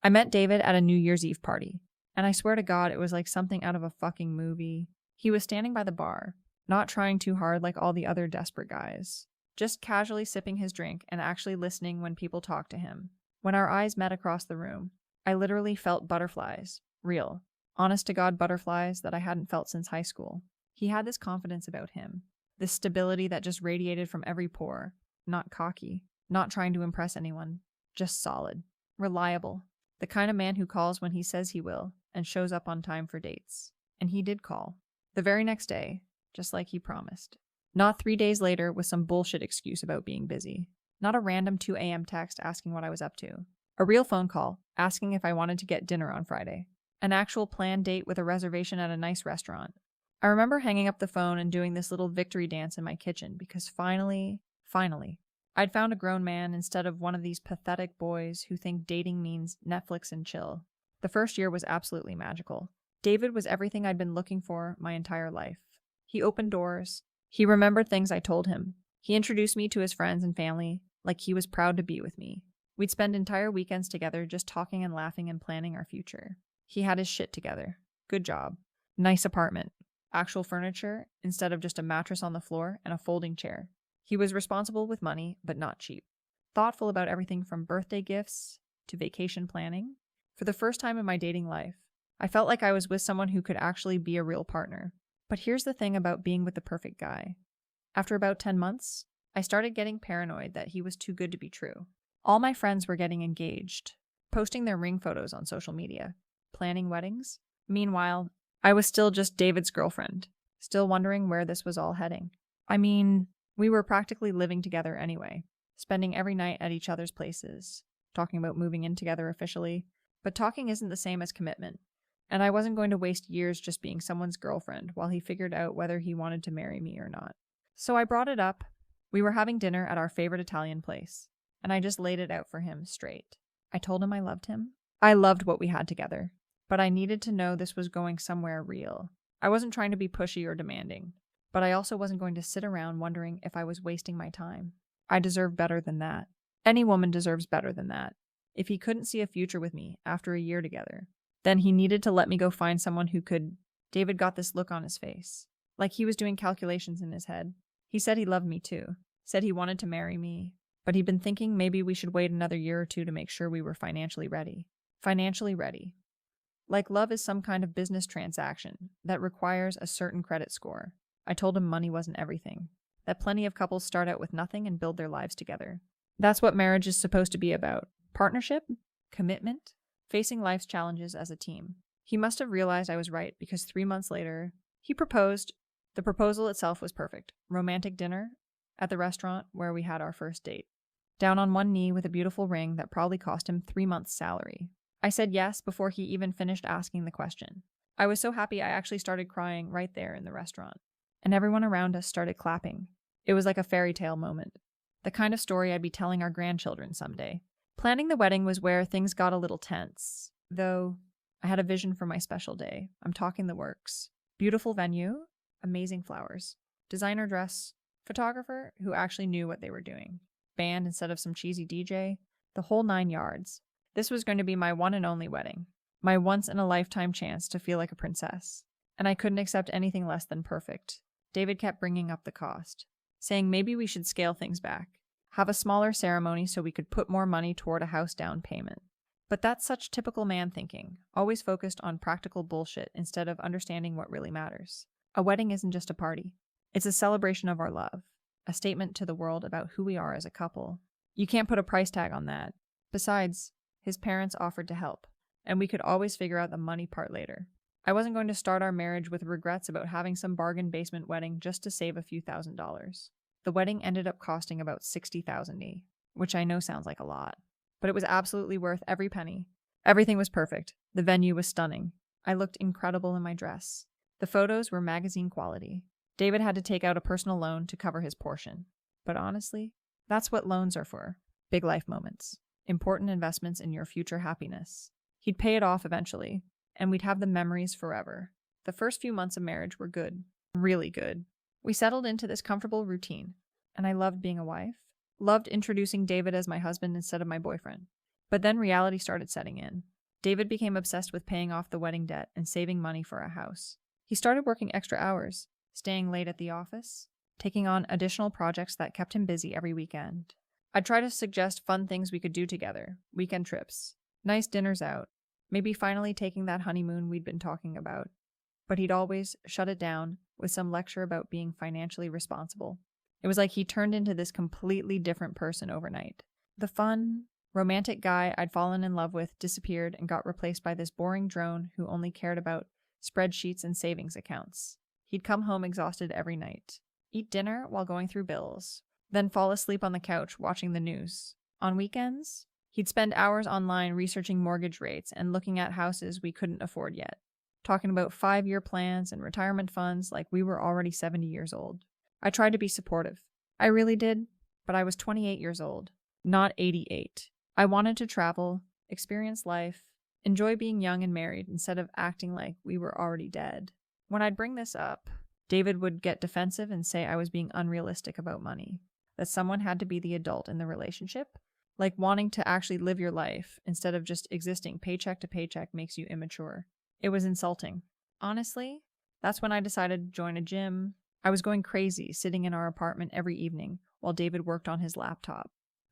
I met David at a New Year's Eve party, and I swear to God, it was like something out of a fucking movie. He was standing by the bar, not trying too hard like all the other desperate guys, just casually sipping his drink and actually listening when people talked to him. When our eyes met across the room, I literally felt butterflies. Real, honest-to-God butterflies that I hadn't felt since high school. He had this confidence about him, this stability that just radiated from every pore. Not cocky, not trying to impress anyone, just solid, reliable. The kind of man who calls when he says he will and shows up on time for dates. And he did call. The very next day, just like he promised. Not 3 days later with some bullshit excuse about being busy. Not a random 2 a.m. text asking what I was up to. A real phone call asking if I wanted to get dinner on Friday. An actual planned date with a reservation at a nice restaurant. I remember hanging up the phone and doing this little victory dance in my kitchen because finally, I'd found a grown man instead of one of these pathetic boys who think dating means Netflix and chill. The first year was absolutely magical. David was everything I'd been looking for my entire life. He opened doors. He remembered things I told him. He introduced me to his friends and family like he was proud to be with me. We'd spend entire weekends together just talking and laughing and planning our future. He had his shit together. Good job. Nice apartment. Actual furniture instead of just a mattress on the floor and a folding chair. He was responsible with money, but not cheap. Thoughtful about everything from birthday gifts to vacation planning. For the first time in my dating life, I felt like I was with someone who could actually be a real partner. But here's the thing about being with the perfect guy. After about 10 months, I started getting paranoid that he was too good to be true. All my friends were getting engaged, posting their ring photos on social media, planning weddings. Meanwhile, I was still just David's girlfriend, still wondering where this was all heading. I mean, we were practically living together anyway, spending every night at each other's places, talking about moving in together officially. But talking isn't the same as commitment, and I wasn't going to waste years just being someone's girlfriend while he figured out whether he wanted to marry me or not. So I brought it up. We were having dinner at our favorite Italian place, and I just laid it out for him straight. I told him I loved him. I loved what we had together, but I needed to know this was going somewhere real. I wasn't trying to be pushy or demanding, but I also wasn't going to sit around wondering if I was wasting my time. I deserve better than that. Any woman deserves better than that. If he couldn't see a future with me after a year together, then he needed to let me go find someone who could. David got this look on his face, like he was doing calculations in his head. He said he loved me too, said he wanted to marry me, but he'd been thinking maybe we should wait another year or two to make sure we were financially ready. Financially ready. Like love is some kind of business transaction that requires a certain credit score. I told him money wasn't everything, that plenty of couples start out with nothing and build their lives together. That's what marriage is supposed to be about. Partnership, commitment, facing life's challenges as a team. He must have realized I was right because 3 months later, he proposed. The proposal itself was perfect. Romantic dinner at the restaurant where we had our first date. Down on one knee with a beautiful ring that probably cost him 3 months' salary. I said yes before he even finished asking the question. I was so happy I actually started crying right there in the restaurant. And everyone around us started clapping. It was like a fairy tale moment. The kind of story I'd be telling our grandchildren someday. Planning the wedding was where things got a little tense, though I had a vision for my special day. I'm talking the works. Beautiful venue, amazing flowers, designer dress, photographer who actually knew what they were doing, band instead of some cheesy DJ, the whole 9 yards. This was going to be my one and only wedding, my once-in-a-lifetime chance to feel like a princess, and I couldn't accept anything less than perfect. David kept bringing up the cost, saying maybe we should scale things back. Have a smaller ceremony so we could put more money toward a house down payment. But that's such typical man thinking, always focused on practical bullshit instead of understanding what really matters. A wedding isn't just a party. It's a celebration of our love, a statement to the world about who we are as a couple. You can't put a price tag on that. Besides, his parents offered to help, and we could always figure out the money part later. I wasn't going to start our marriage with regrets about having some bargain basement wedding just to save a few $1,000s. The wedding ended up costing about $60,000, which I know sounds like a lot, but it was absolutely worth every penny. Everything was perfect. The venue was stunning. I looked incredible in my dress. The photos were magazine quality. David had to take out a personal loan to cover his portion. But honestly, that's what loans are for. Big life moments. Important investments in your future happiness. He'd pay it off eventually, and we'd have the memories forever. The first few months of marriage were good. Really good. We settled into this comfortable routine, and I loved being a wife. Loved introducing David as my husband instead of my boyfriend. But then reality started setting in. David became obsessed with paying off the wedding debt and saving money for a house. He started working extra hours, staying late at the office, taking on additional projects that kept him busy every weekend. I'd try to suggest fun things we could do together, weekend trips, nice dinners out, maybe finally taking that honeymoon we'd been talking about. But he'd always shut it down with some lecture about being financially responsible. It was like he turned into this completely different person overnight. The fun, romantic guy I'd fallen in love with disappeared and got replaced by this boring drone who only cared about spreadsheets and savings accounts. He'd come home exhausted every night, eat dinner while going through bills, then fall asleep on the couch watching the news. On weekends, he'd spend hours online researching mortgage rates and looking at houses we couldn't afford yet, talking about 5-year plans and retirement funds like we were already 70 years old. I tried to be supportive. I really did, but I was 28 years old, not 88. I wanted to travel, experience life, enjoy being young and married instead of acting like we were already dead. When I'd bring this up, David would get defensive and say I was being unrealistic about money, that someone had to be the adult in the relationship, like wanting to actually live your life instead of just existing paycheck to paycheck makes you immature. It was insulting. Honestly, that's when I decided to join a gym. I was going crazy sitting in our apartment every evening while David worked on his laptop.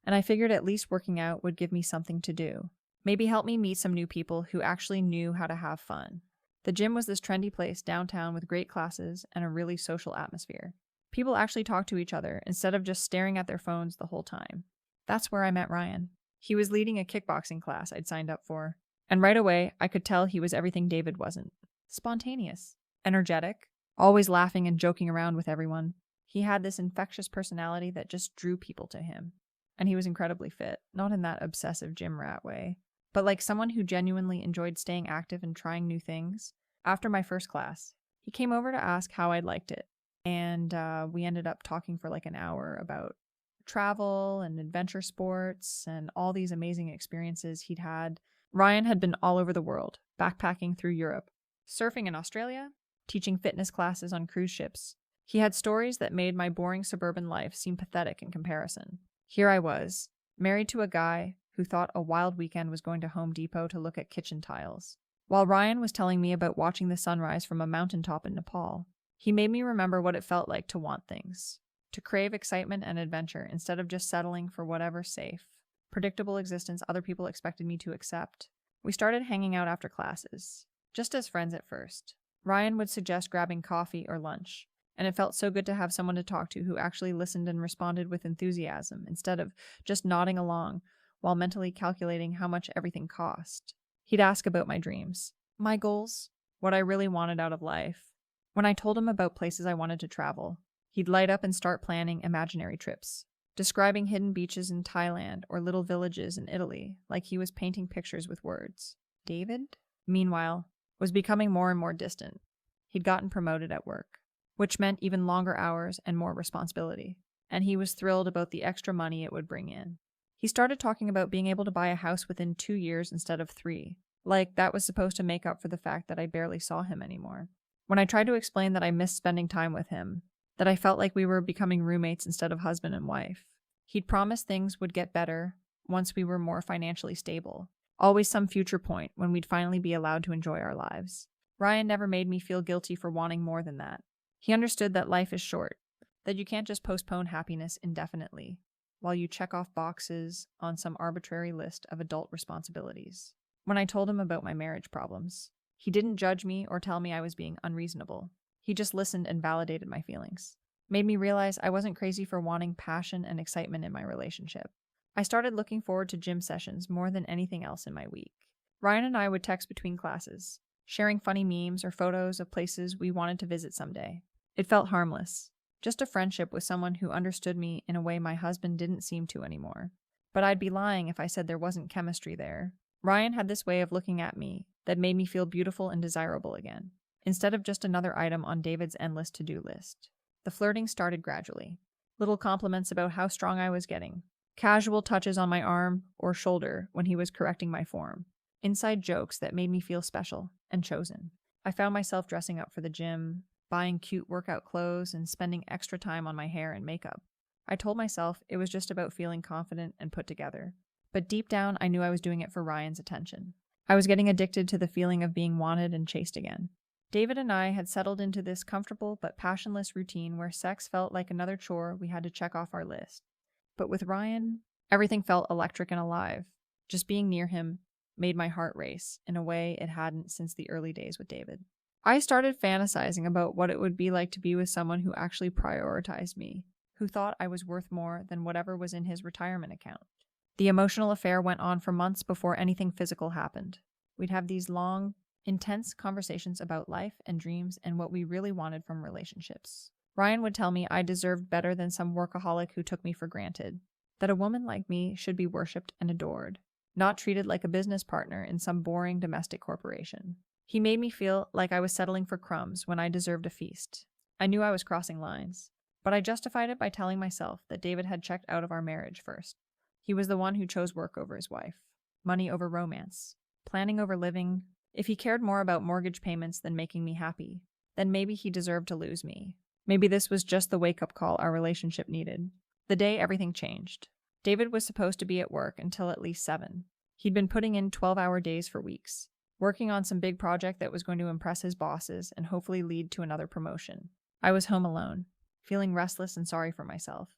And I figured at least working out would give me something to do. Maybe help me meet some new people who actually knew how to have fun. The gym was this trendy place downtown with great classes and a really social atmosphere. People actually talked to each other instead of just staring at their phones the whole time. That's where I met Ryan. He was leading a kickboxing class I'd signed up for. And right away, I could tell he was everything David wasn't. Spontaneous, energetic, always laughing and joking around with everyone. He had this infectious personality that just drew people to him. And he was incredibly fit, not in that obsessive gym rat way, but like someone who genuinely enjoyed staying active and trying new things. After my first class, he came over to ask how I liked it. And we ended up talking for like an hour about travel and adventure sports and all these amazing experiences he'd had. Ryan had been all over the world, backpacking through Europe, surfing in Australia, teaching fitness classes on cruise ships. He had stories that made my boring suburban life seem pathetic in comparison. Here I was, married to a guy who thought a wild weekend was going to Home Depot to look at kitchen tiles. While Ryan was telling me about watching the sunrise from a mountaintop in Nepal, he made me remember what it felt like to want things, to crave excitement and adventure instead of just settling for whatever safe, predictable existence other people expected me to accept. We started hanging out after classes, just as friends at first. Ryan would suggest grabbing coffee or lunch, and it felt so good to have someone to talk to who actually listened and responded with enthusiasm instead of just nodding along while mentally calculating how much everything cost. He'd ask about my dreams, my goals, what I really wanted out of life. When I told him about places I wanted to travel, he'd light up and start planning imaginary trips, describing hidden beaches in Thailand or little villages in Italy like he was painting pictures with words. David, meanwhile, was becoming more and more distant. He'd gotten promoted at work, which meant even longer hours and more responsibility, and he was thrilled about the extra money it would bring in. He started talking about being able to buy a house within 2 years instead of 3, like that was supposed to make up for the fact that I barely saw him anymore. When I tried to explain that I missed spending time with him, that I felt like we were becoming roommates instead of husband and wife, he'd promised things would get better once we were more financially stable. Always some future point when we'd finally be allowed to enjoy our lives. Ryan never made me feel guilty for wanting more than that. He understood that life is short, that you can't just postpone happiness indefinitely while you check off boxes on some arbitrary list of adult responsibilities. When I told him about my marriage problems, he didn't judge me or tell me I was being unreasonable. He just listened and validated my feelings. Made me realize I wasn't crazy for wanting passion and excitement in my relationship. I started looking forward to gym sessions more than anything else in my week. Ryan and I would text between classes, sharing funny memes or photos of places we wanted to visit someday. It felt harmless, just a friendship with someone who understood me in a way my husband didn't seem to anymore. But I'd be lying if I said there wasn't chemistry there. Ryan had this way of looking at me that made me feel beautiful and desirable again, instead of just another item on David's endless to-do list. The flirting started gradually. Little compliments about how strong I was getting, casual touches on my arm or shoulder when he was correcting my form, inside jokes that made me feel special and chosen. I found myself dressing up for the gym, buying cute workout clothes, and spending extra time on my hair and makeup. I told myself it was just about feeling confident and put together, but deep down I knew I was doing it for Ryan's attention. I was getting addicted to the feeling of being wanted and chased again. David and I had settled into this comfortable but passionless routine where sex felt like another chore we had to check off our list. But with Ryan, everything felt electric and alive. Just being near him made my heart race in a way it hadn't since the early days with David. I started fantasizing about what it would be like to be with someone who actually prioritized me, who thought I was worth more than whatever was in his retirement account. The emotional affair went on for months before anything physical happened. We'd have these long, intense conversations about life and dreams and what we really wanted from relationships. Ryan would tell me I deserved better than some workaholic who took me for granted, that a woman like me should be worshipped and adored, not treated like a business partner in some boring domestic corporation. He made me feel like I was settling for crumbs when I deserved a feast. I knew I was crossing lines, but I justified it by telling myself that David had checked out of our marriage first. He was the one who chose work over his wife, money over romance, planning over living. If he cared more about mortgage payments than making me happy, then maybe he deserved to lose me. Maybe this was just the wake-up call our relationship needed. The day everything changed. David was supposed to be at work until at least 7. He'd been putting in 12-hour days for weeks, working on some big project that was going to impress his bosses and hopefully lead to another promotion. I was home alone, feeling restless and sorry for myself.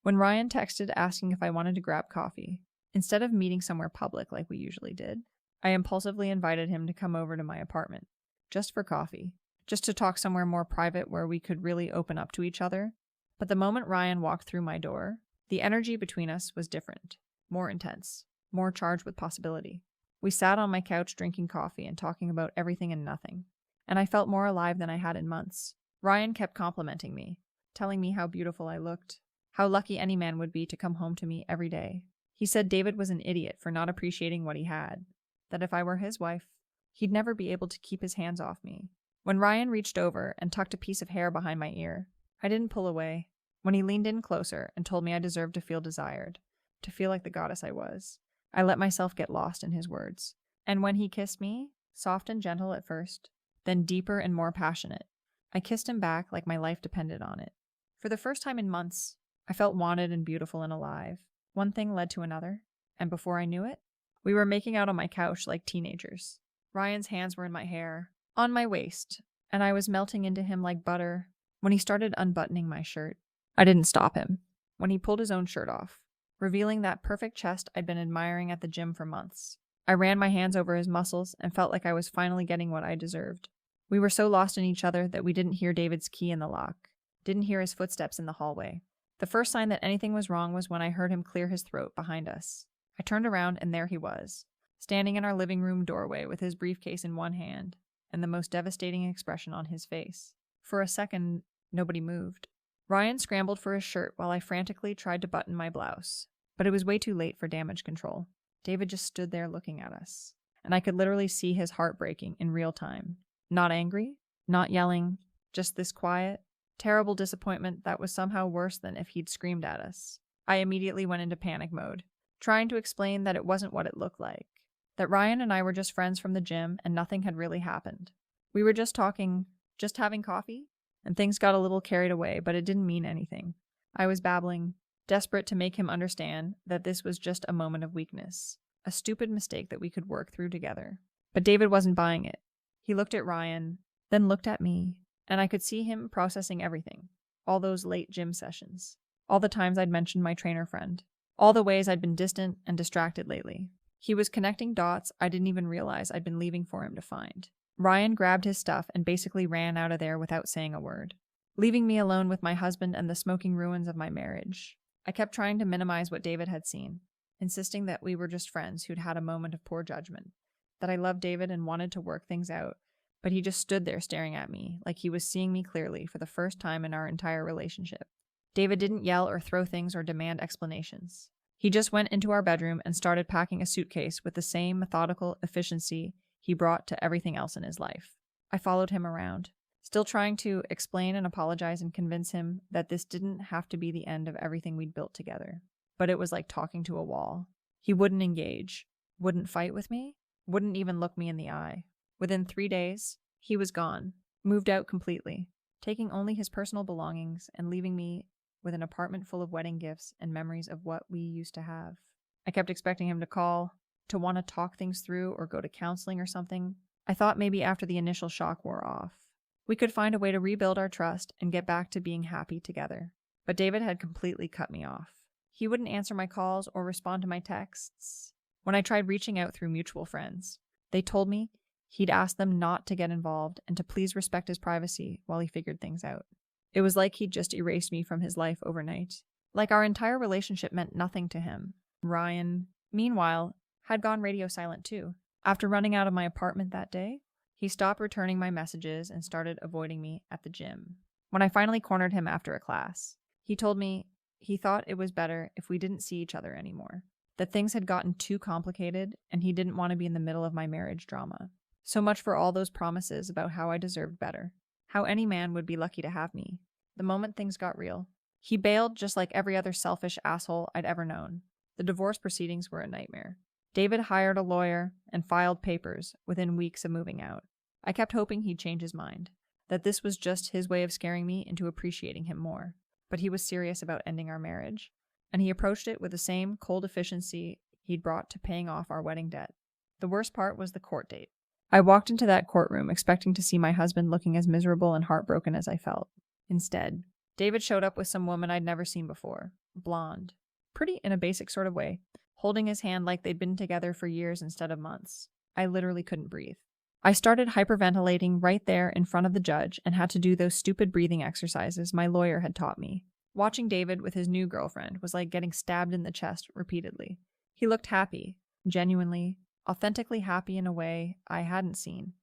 When Ryan texted asking if I wanted to grab coffee, instead of meeting somewhere public like we usually did, I impulsively invited him to come over to my apartment, just for coffee, just to talk somewhere more private where we could really open up to each other. But the moment Ryan walked through my door, the energy between us was different, more intense, more charged with possibility. We sat on my couch drinking coffee and talking about everything and nothing, and I felt more alive than I had in months. Ryan kept complimenting me, telling me how beautiful I looked, how lucky any man would be to come home to me every day. He said David was an idiot for not appreciating what he had, that if I were his wife, he'd never be able to keep his hands off me. When Ryan reached over and tucked a piece of hair behind my ear, I didn't pull away. When he leaned in closer and told me I deserved to feel desired, to feel like the goddess I was, I let myself get lost in his words. And when he kissed me, soft and gentle at first, then deeper and more passionate, I kissed him back like my life depended on it. For the first time in months, I felt wanted and beautiful and alive. One thing led to another, and before I knew it, we were making out on my couch like teenagers. Ryan's hands were in my hair, on my waist, and I was melting into him like butter. When he started unbuttoning my shirt, I didn't stop him. When he pulled his own shirt off, revealing that perfect chest I'd been admiring at the gym for months, I ran my hands over his muscles and felt like I was finally getting what I deserved. We were so lost in each other that we didn't hear David's key in the lock, didn't hear his footsteps in the hallway. The first sign that anything was wrong was when I heard him clear his throat behind us. I turned around and there he was, standing in our living room doorway with his briefcase in one hand and the most devastating expression on his face. For a second, nobody moved. Ryan scrambled for his shirt while I frantically tried to button my blouse, but it was way too late for damage control. David just stood there looking at us, and I could literally see his heart breaking in real time. Not angry, not yelling, just this quiet, terrible disappointment that was somehow worse than if he'd screamed at us. I immediately went into panic mode, trying to explain that it wasn't what it looked like, that Ryan and I were just friends from the gym and nothing had really happened. We were just talking, just having coffee, and things got a little carried away, but it didn't mean anything. I was babbling, desperate to make him understand that this was just a moment of weakness, a stupid mistake that we could work through together. But David wasn't buying it. He looked at Ryan, then looked at me, and I could see him processing everything. All those late gym sessions, all the times I'd mentioned my trainer friend, all the ways I'd been distant and distracted lately. He was connecting dots I didn't even realize I'd been leaving for him to find. Ryan grabbed his stuff and basically ran out of there without saying a word, leaving me alone with my husband and the smoking ruins of my marriage. I kept trying to minimize what David had seen, insisting that we were just friends who'd had a moment of poor judgment, that I loved David and wanted to work things out, but he just stood there staring at me like he was seeing me clearly for the first time in our entire relationship. David didn't yell or throw things or demand explanations. He just went into our bedroom and started packing a suitcase with the same methodical efficiency he brought to everything else in his life. I followed him around, still trying to explain and apologize and convince him that this didn't have to be the end of everything we'd built together. But it was like talking to a wall. He wouldn't engage, wouldn't fight with me, wouldn't even look me in the eye. Within 3 days, he was gone, moved out completely, taking only his personal belongings and leaving me with an apartment full of wedding gifts and memories of what we used to have. I kept expecting him to call, to want to talk things through or go to counseling or something. I thought maybe after the initial shock wore off, we could find a way to rebuild our trust and get back to being happy together. But David had completely cut me off. He wouldn't answer my calls or respond to my texts. When I tried reaching out through mutual friends, they told me he'd asked them not to get involved and to please respect his privacy while he figured things out. It was like he'd just erased me from his life overnight. Like our entire relationship meant nothing to him. Ryan, meanwhile, had gone radio silent too. After running out of my apartment that day, he stopped returning my messages and started avoiding me at the gym. When I finally cornered him after a class, he told me he thought it was better if we didn't see each other anymore, that things had gotten too complicated and he didn't want to be in the middle of my marriage drama. So much for all those promises about how I deserved better, how any man would be lucky to have me. The moment things got real, he bailed just like every other selfish asshole I'd ever known. The divorce proceedings were a nightmare. David hired a lawyer and filed papers within weeks of moving out. I kept hoping he'd change his mind, that this was just his way of scaring me into appreciating him more. But he was serious about ending our marriage, and he approached it with the same cold efficiency he'd brought to paying off our wedding debt. The worst part was the court date. I walked into that courtroom expecting to see my husband looking as miserable and heartbroken as I felt. Instead, David showed up with some woman I'd never seen before, blonde, pretty in a basic sort of way, holding his hand like they'd been together for years instead of months. I literally couldn't breathe. I started hyperventilating right there in front of the judge and had to do those stupid breathing exercises my lawyer had taught me. Watching David with his new girlfriend was like getting stabbed in the chest repeatedly. He looked happy, genuinely, authentically happy in a way I hadn't seen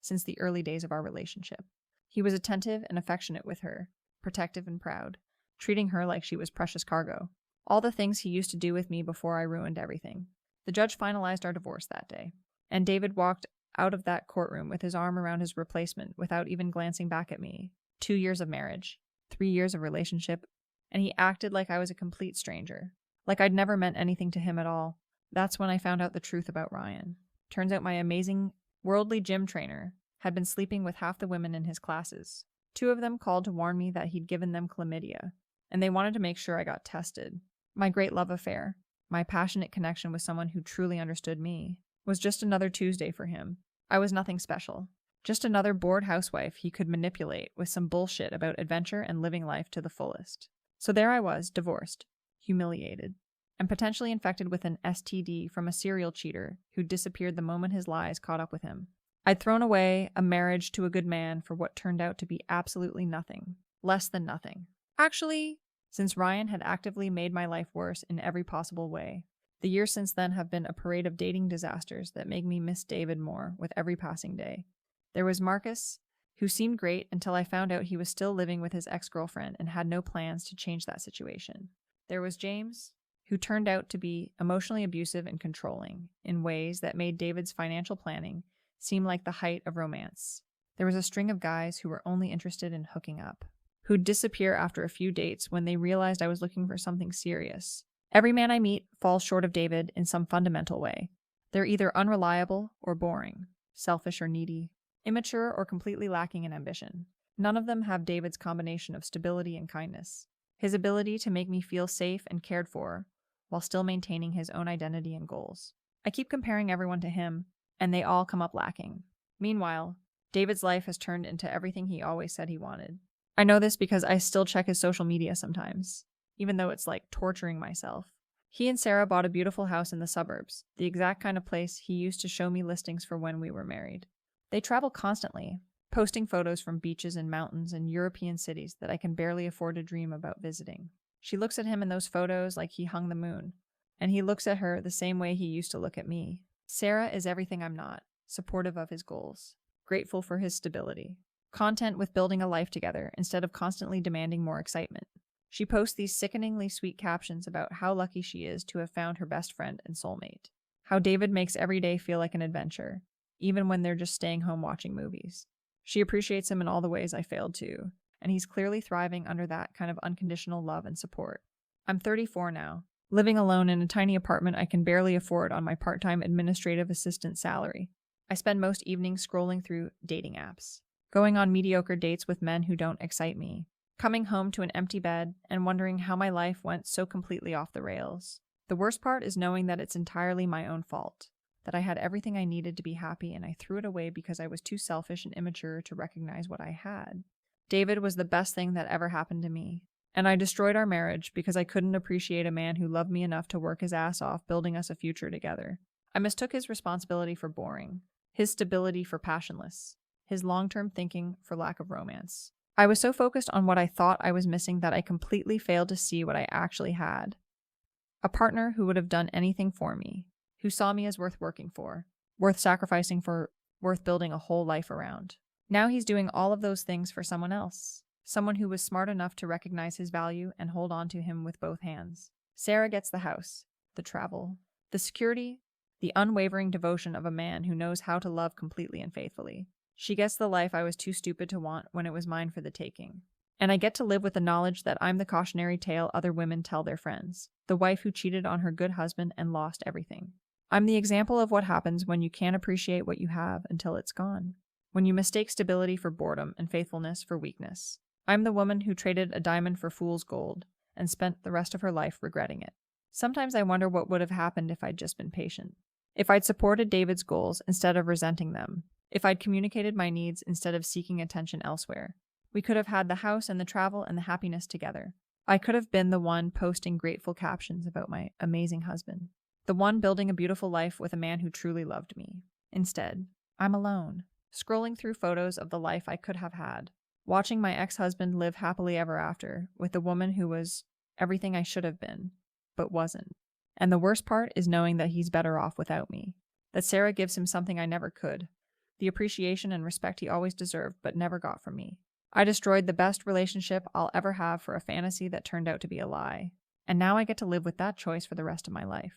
since the early days of our relationship. He was attentive and affectionate with her, protective and proud, treating her like she was precious cargo. All the things he used to do with me before I ruined everything. The judge finalized our divorce that day, and David walked out of that courtroom with his arm around his replacement without even glancing back at me. 2 years of marriage, 3 years of relationship, and he acted like I was a complete stranger, like I'd never meant anything to him at all. That's when I found out the truth about Ryan. Turns out my amazing, worldly gym trainer had been sleeping with half the women in his classes. 2 of them called to warn me that he'd given them chlamydia, and they wanted to make sure I got tested. My great love affair, my passionate connection with someone who truly understood me, was just another Tuesday for him. I was nothing special. Just another bored housewife he could manipulate with some bullshit about adventure and living life to the fullest. So there I was, divorced, humiliated, and potentially infected with an STD from a serial cheater who disappeared the moment his lies caught up with him. I'd thrown away a marriage to a good man for what turned out to be absolutely nothing, less than nothing. Actually, since Ryan had actively made my life worse in every possible way, the years since then have been a parade of dating disasters that make me miss David more with every passing day. There was Marcus, who seemed great until I found out he was still living with his ex-girlfriend and had no plans to change that situation. There was James, who turned out to be emotionally abusive and controlling in ways that made David's financial planning seem like the height of romance. There was a string of guys who were only interested in hooking up, who'd disappear after a few dates when they realized I was looking for something serious. Every man I meet falls short of David in some fundamental way. They're either unreliable or boring, selfish or needy, immature or completely lacking in ambition. None of them have David's combination of stability and kindness, his ability to make me feel safe and cared for while still maintaining his own identity and goals. I keep comparing everyone to him, and they all come up lacking. Meanwhile, David's life has turned into everything he always said he wanted. I know this because I still check his social media sometimes, even though it's like torturing myself. He and Sarah bought a beautiful house in the suburbs, the exact kind of place he used to show me listings for when we were married. They travel constantly, posting photos from beaches and mountains and European cities that I can barely afford to dream about visiting. She looks at him in those photos like he hung the moon, and he looks at her the same way he used to look at me. Sarah is everything I'm not, supportive of his goals, grateful for his stability, content with building a life together instead of constantly demanding more excitement. She posts these sickeningly sweet captions about how lucky she is to have found her best friend and soulmate, how David makes every day feel like an adventure, even when they're just staying home watching movies. She appreciates him in all the ways I failed to, and he's clearly thriving under that kind of unconditional love and support. I'm 34 now, living alone in a tiny apartment I can barely afford on my part-time administrative assistant salary. I spend most evenings scrolling through dating apps, going on mediocre dates with men who don't excite me, coming home to an empty bed and wondering how my life went so completely off the rails. The worst part is knowing that it's entirely my own fault, that I had everything I needed to be happy and I threw it away because I was too selfish and immature to recognize what I had. David was the best thing that ever happened to me, and I destroyed our marriage because I couldn't appreciate a man who loved me enough to work his ass off building us a future together. I mistook his responsibility for boring, his stability for passionless, his long-term thinking for lack of romance. I was so focused on what I thought I was missing that I completely failed to see what I actually had. A partner who would have done anything for me, who saw me as worth working for, worth sacrificing for, worth building a whole life around. Now he's doing all of those things for someone else, someone who was smart enough to recognize his value and hold on to him with both hands. Sarah gets the house, the travel, the security, the unwavering devotion of a man who knows how to love completely and faithfully. She gets the life I was too stupid to want when it was mine for the taking. And I get to live with the knowledge that I'm the cautionary tale other women tell their friends, the wife who cheated on her good husband and lost everything. I'm the example of what happens when you can't appreciate what you have until it's gone, when you mistake stability for boredom and faithfulness for weakness. I'm the woman who traded a diamond for fool's gold and spent the rest of her life regretting it. Sometimes I wonder what would have happened if I'd just been patient, if I'd supported David's goals instead of resenting them, if I'd communicated my needs instead of seeking attention elsewhere. We could have had the house and the travel and the happiness together. I could have been the one posting grateful captions about my amazing husband, the one building a beautiful life with a man who truly loved me. Instead, I'm alone, scrolling through photos of the life I could have had, watching my ex-husband live happily ever after with the woman who was everything I should have been, but wasn't. And the worst part is knowing that he's better off without me, that Sarah gives him something I never could, the appreciation and respect he always deserved but never got from me. I destroyed the best relationship I'll ever have for a fantasy that turned out to be a lie, and now I get to live with that choice for the rest of my life.